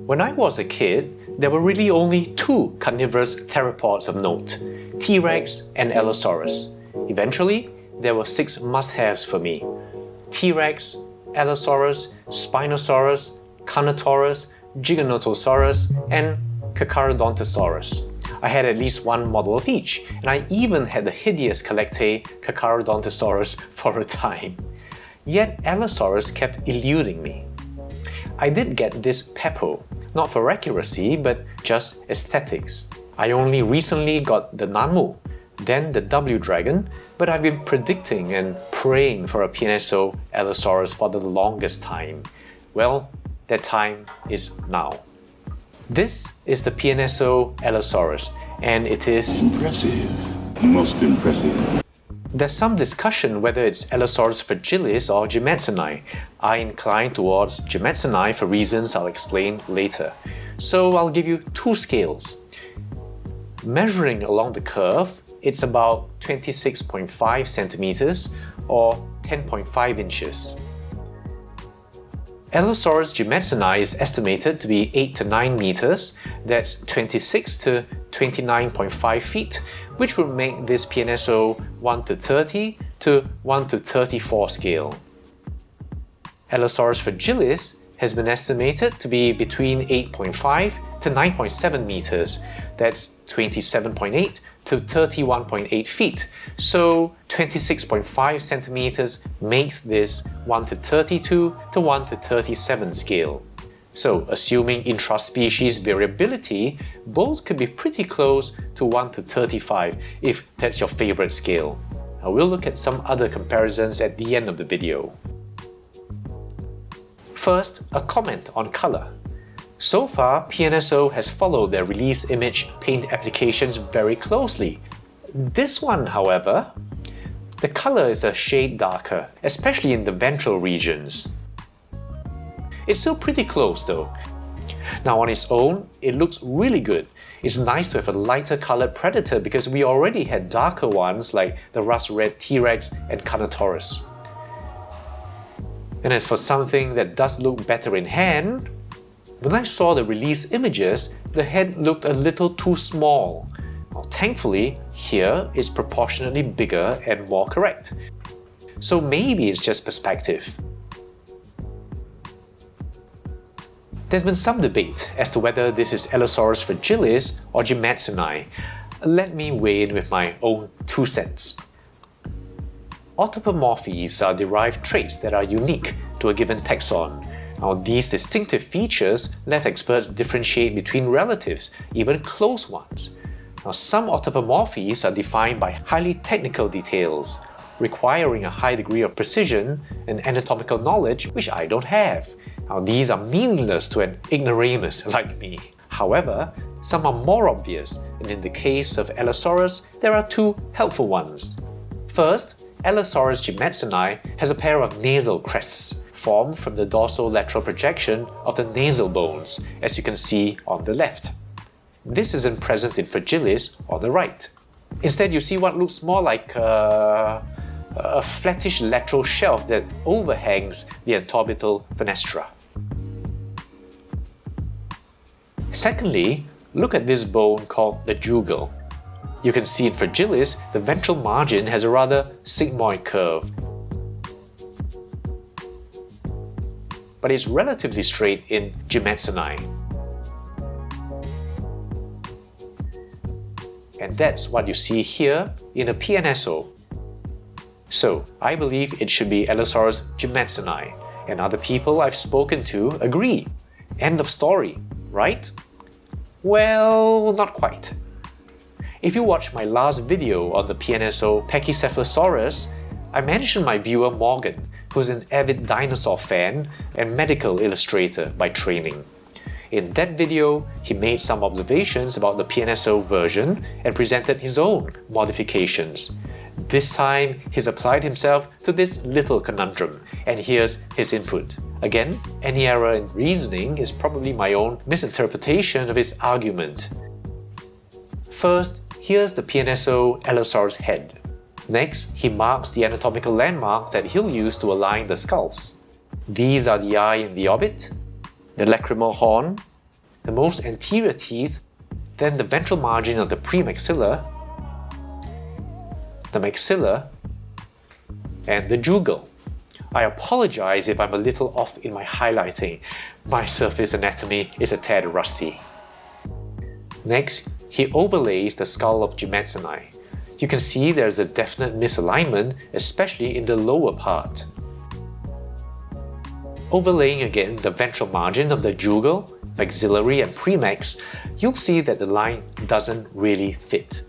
When I was a kid, there were really only two carnivorous theropods of note, T-Rex and Allosaurus. Eventually, there were 6 must-haves for me: T-Rex, Allosaurus, Spinosaurus, Carnotaurus, Giganotosaurus, and Carcharodontosaurus. I had at least one model of each, and I even had the hideous Collectae Carcharodontosaurus for a time. Yet Allosaurus kept eluding me. I did get this Peppo, not for accuracy, but just aesthetics. I only recently got the Nanmu, then the W-Dragon, but I've been predicting and praying for a PNSO Allosaurus for the longest time. Well, that time is now. This is the PNSO Allosaurus, and it is impressive, most impressive. There's some discussion whether it's Allosaurus fragilis or jimmadseni. I incline towards jimmadseni for reasons I'll explain later. So I'll give you 2 scales. Measuring along the curve, it's about 26.5 centimeters or 10.5 inches. Allosaurus jimmadseni is estimated to be 8 to 9 meters, that's 26 to 29.5 feet, which would make this PNSO 1 to 30 to 1 to 34 scale. Allosaurus fragilis has been estimated to be between 8.5 to 9.7 meters, that's 27.8 to 31.8 feet, so 26.5 centimeters makes this 1 to 32 to 1 to 37 scale. So assuming intraspecies variability, both could be pretty close to 1 to 35 if that's your favorite scale. I will look at some other comparisons at the end of the video. First, a comment on color. So far, PNSO has followed their release image paint applications very closely. This one, however, the color is a shade darker, especially in the ventral regions. It's still pretty close though. Now on its own, it looks really good. It's nice to have a lighter colored predator because we already had darker ones like the rust red T-Rex and Carnotaurus. And as for something that does look better in hand, when I saw the release images, the head looked a little too small. Well, thankfully, here it's proportionately bigger and more correct. So maybe it's just perspective. There's been some debate as to whether this is Allosaurus fragilis or jimmadseni. Let me weigh in with my own 2 cents. Automorphies are derived traits that are unique to a given taxon. Now, these distinctive features let experts differentiate between relatives, even close ones. Now, some autapomorphies are defined by highly technical details, requiring a high degree of precision and anatomical knowledge which I don't have. Now, these are meaningless to an ignoramus like me. However, some are more obvious, and in the case of Allosaurus, there are 2 helpful ones. First, Allosaurus jimmadseni has a pair of nasal crests formed from the dorsolateral projection of the nasal bones, as you can see on the left. This isn't present in fragilis on the right. Instead, you see what looks more like a flattish lateral shelf that overhangs the antorbital fenestra. Secondly, look at this bone called the jugal. You can see in fragilis, the ventral margin has a rather sigmoid curve, but it's relatively straight in jimmadseni. And that's what you see here in a PNSO. So I believe it should be Allosaurus jimmadseni, and other people I've spoken to agree. End of story, right? Well, not quite. If you watched my last video on the PNSO Pachycephalosaurus, I mentioned my viewer Morgan, who's an avid dinosaur fan and medical illustrator by training. In that video, he made some observations about the PNSO version and presented his own modifications. This time, he's applied himself to this little conundrum, and here's his input. Again, any error in reasoning is probably my own misinterpretation of his argument. First, here's the PNSO Allosaurus head. Next, he marks the anatomical landmarks that he'll use to align the skulls. These are the eye in the orbit, the lacrimal horn, the most anterior teeth, then the ventral margin of the premaxilla, the maxilla, and the jugal. I apologize if I'm a little off in my highlighting. My surface anatomy is a tad rusty. Next, he overlays the skull of jimmadseni. You can see there's a definite misalignment, especially in the lower part. Overlaying again the ventral margin of the jugal, maxillary and premax, you'll see that the line doesn't really fit.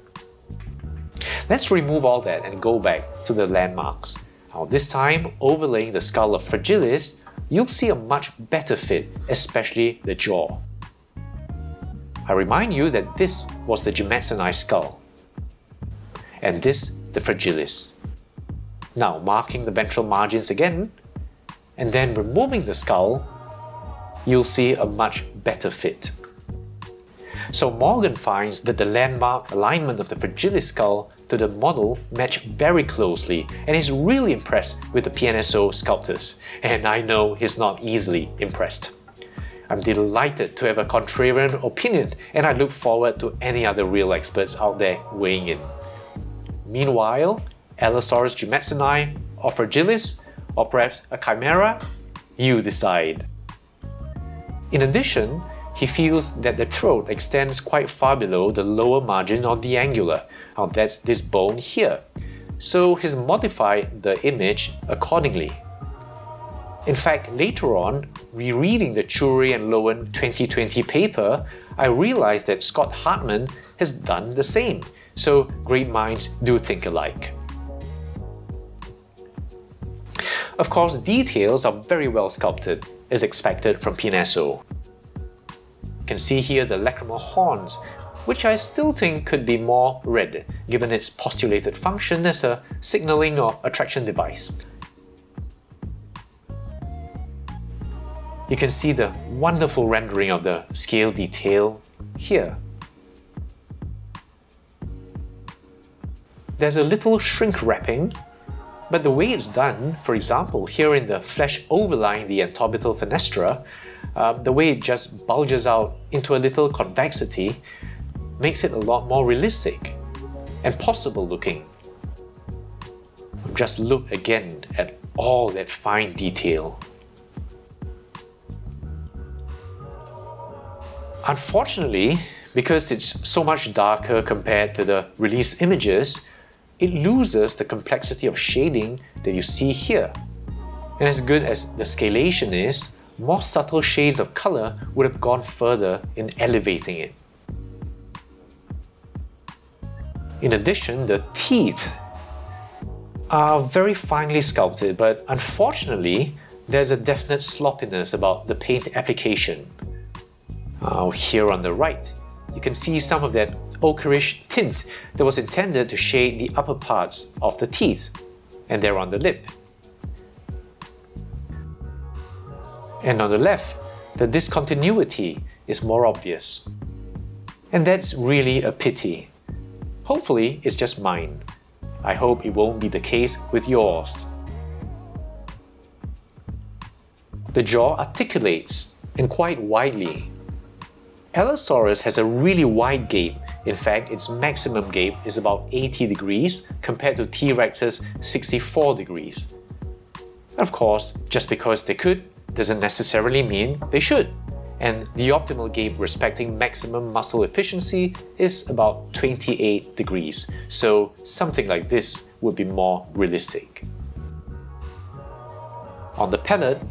Let's remove all that and go back to the landmarks. Now this time, overlaying the skull of fragilis, you'll see a much better fit, especially the jaw. I remind you that this was the jimmadseni skull, and this the fragilis. Now marking the ventral margins again, and then removing the skull, you'll see a much better fit. So Morgan finds that the landmark alignment of the fragilis skull to the model match very closely and is really impressed with the PNSO sculptors, and I know he's not easily impressed. I'm delighted to have a contrarian opinion, and I look forward to any other real experts out there weighing in. Meanwhile, Allosaurus jimmadseni or fragilis, or perhaps a chimera? You decide. In addition, he feels that the throat extends quite far below the lower margin of the angular. Now that's this bone here. So he's modified the image accordingly. In fact, later on, rereading the Chury and Lowen 2020 paper, I realized that Scott Hartman has done the same. So great minds do think alike. Of course, details are very well sculpted, as expected from PNSO. You can see here the lacrimal horns, which I still think could be more red, given its postulated function as a signaling or attraction device. You can see the wonderful rendering of the scale detail here. There's a little shrink wrapping, but the way it's done, for example, here in the flesh overlying the antorbital fenestra, the way it just bulges out into a little convexity makes it a lot more realistic and possible looking. Just look again at all that fine detail. Unfortunately, because it's so much darker compared to the release images, it loses the complexity of shading that you see here. And as good as the scalation is, more subtle shades of color would have gone further in elevating it. In addition, the teeth are very finely sculpted, but unfortunately, there's a definite sloppiness about the paint application. Here on the right, you can see some of that ochreish tint that was intended to shade the upper parts of the teeth, and they're on the lip. And on the left, the discontinuity is more obvious. And that's really a pity. Hopefully, it's just mine. I hope it won't be the case with yours. The jaw articulates, and quite widely. Allosaurus has a really wide gape. In fact, its maximum gape is about 80 degrees compared to T-Rex's 64 degrees. Of course, just because they could doesn't necessarily mean they should. And the optimal gape respecting maximum muscle efficiency is about 28 degrees, so something like this would be more realistic. On the palate,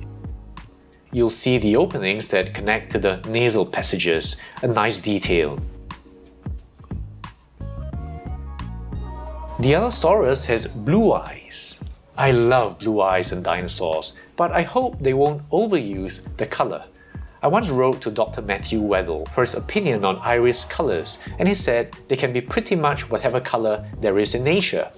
you'll see the openings that connect to the nasal passages, a nice detail. The Allosaurus has blue eyes. I love blue eyes in dinosaurs, but I hope they won't overuse the color. I once wrote to Dr. Matthew Weddell for his opinion on iris colors, and he said they can be pretty much whatever color there is in nature.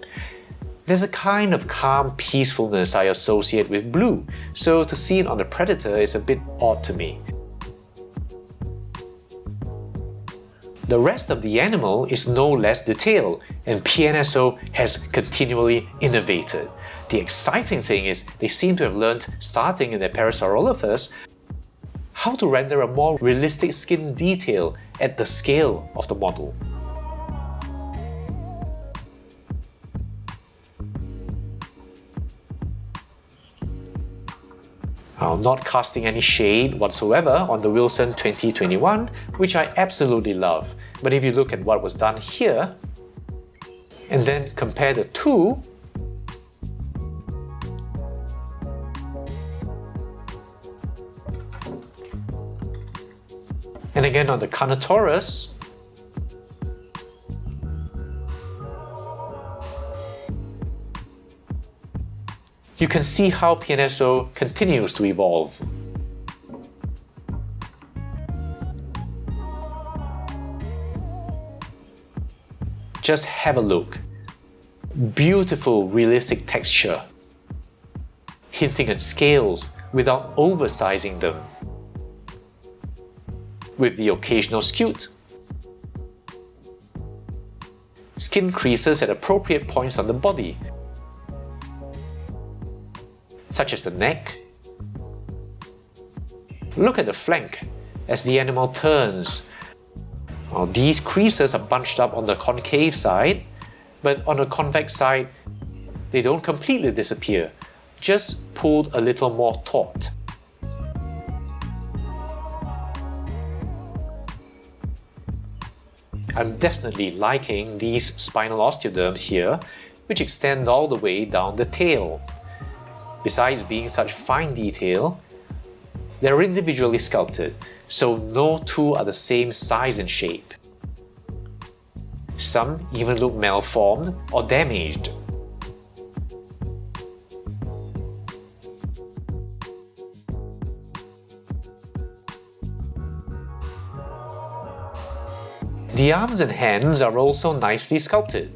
There's a kind of calm peacefulness I associate with blue, so to see it on a predator is a bit odd to me. The rest of the animal is no less detailed, and PNSO has continually innovated. The exciting thing is they seem to have learned, starting in their Parasaurolophus, how to render a more realistic skin detail at the scale of the model. I'm not casting any shade whatsoever on the Wilson 2021, which I absolutely love. But if you look at what was done here, and then compare the two, and again on the Carnotaurus, you can see how PNSO continues to evolve. Just have a look. Beautiful realistic texture, hinting at scales without oversizing them, with the occasional scute. Skin creases at appropriate points on the body, such as the neck. Look at the flank as the animal turns. Well, these creases are bunched up on the concave side, but on the convex side, they don't completely disappear, just pulled a little more taut. I'm definitely liking these spinal osteoderms here, which extend all the way down the tail. Besides being such fine detail, they're individually sculpted, so no two are the same size and shape. Some even look malformed or damaged. The arms and hands are also nicely sculpted.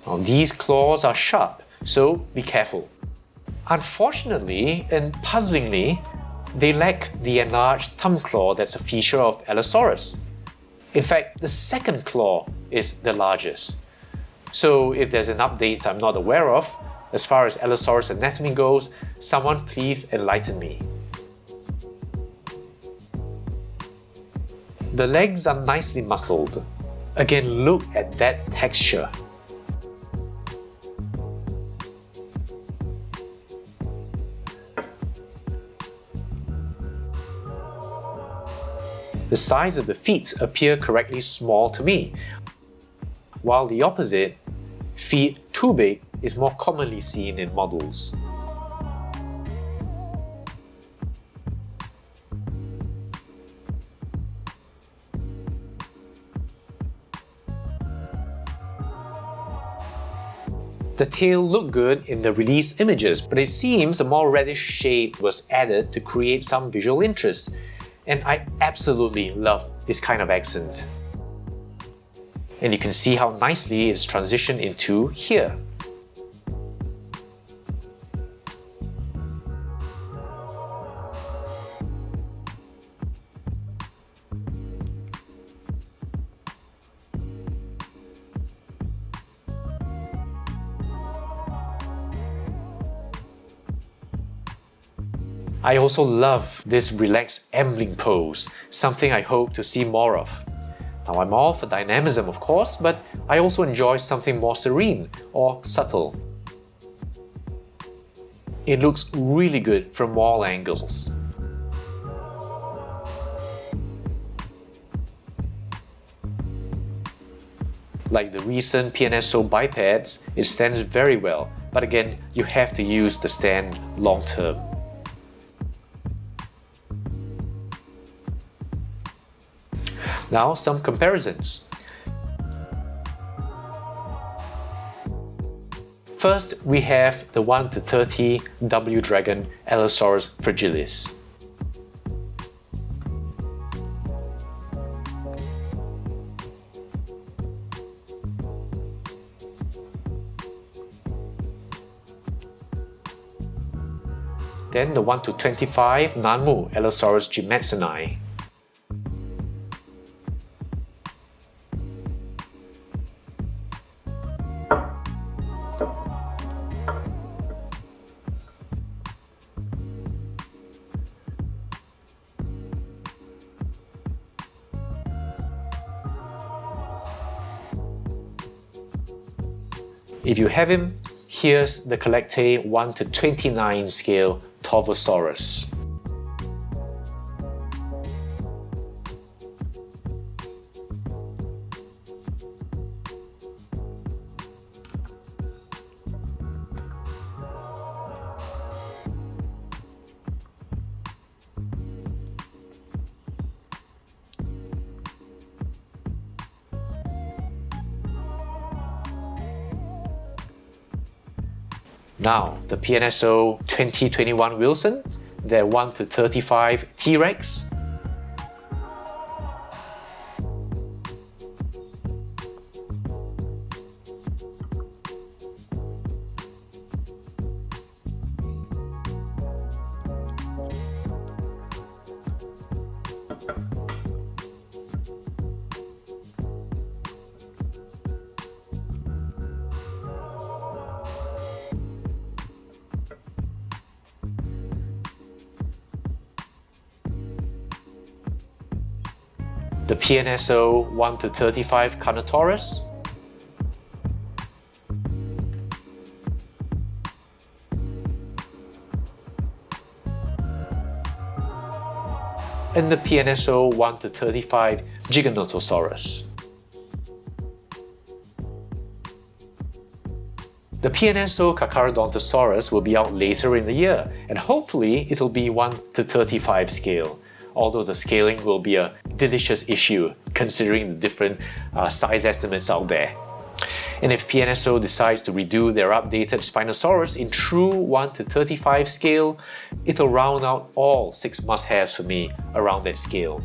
Now, these claws are sharp, so be careful. Unfortunately and puzzlingly, they lack the enlarged thumb claw that's a feature of Allosaurus. In fact, the second claw is the largest. So if there's an update I'm not aware of, as far as Allosaurus anatomy goes, someone please enlighten me. The legs are nicely muscled. Again, look at that texture. The size of the feet appear correctly small to me, while the opposite, feet too big, is more commonly seen in models. The tail looked good in the release images, but it seems a more reddish shade was added to create some visual interest. And I absolutely love this kind of accent. And you can see how nicely it's transitioned into here. I also love this relaxed ambling pose, something I hope to see more of. Now I'm all for dynamism of course, but I also enjoy something more serene or subtle. It looks really good from all angles. Like the recent PNSO bipeds, it stands very well, but again, you have to use the stand long term. Now some comparisons. First, we have the 1:30 W Dragon Allosaurus fragilis. Then the 1:25 Nanmu Allosaurus jimmadseni. If you have him, here's the Collectae 1:29 scale Torvosaurus. Now, the PNSO 2021 Wilson, their 1:35 T-Rex, the PNSO 1:35 Carnotaurus, and the PNSO 1:35 Giganotosaurus. The PNSO Carcharodontosaurus will be out later in the year, and hopefully it'll be 1:35 scale, although the scaling will be a delicious issue considering the different size estimates out there. And if PNSO decides to redo their updated Spinosaurus in true 1:35 scale, it'll round out all 6 must-haves for me around that scale.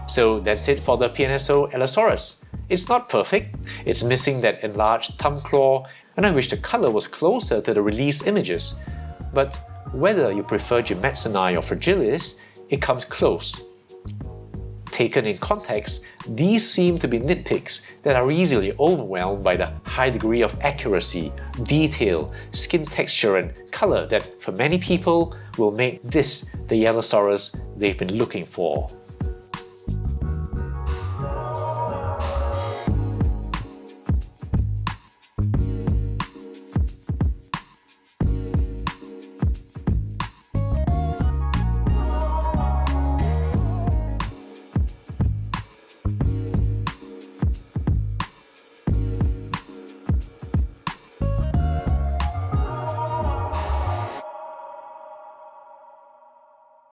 So that's it for the PNSO Allosaurus. It's not perfect, it's missing that enlarged thumb claw, and I wish the colour was closer to the release images. But whether you prefer jimmadseni or fragilis, it comes close. Taken in context, these seem to be nitpicks that are easily overwhelmed by the high degree of accuracy, detail, skin texture and colour that for many people will make this the Allosaurus they've been looking for.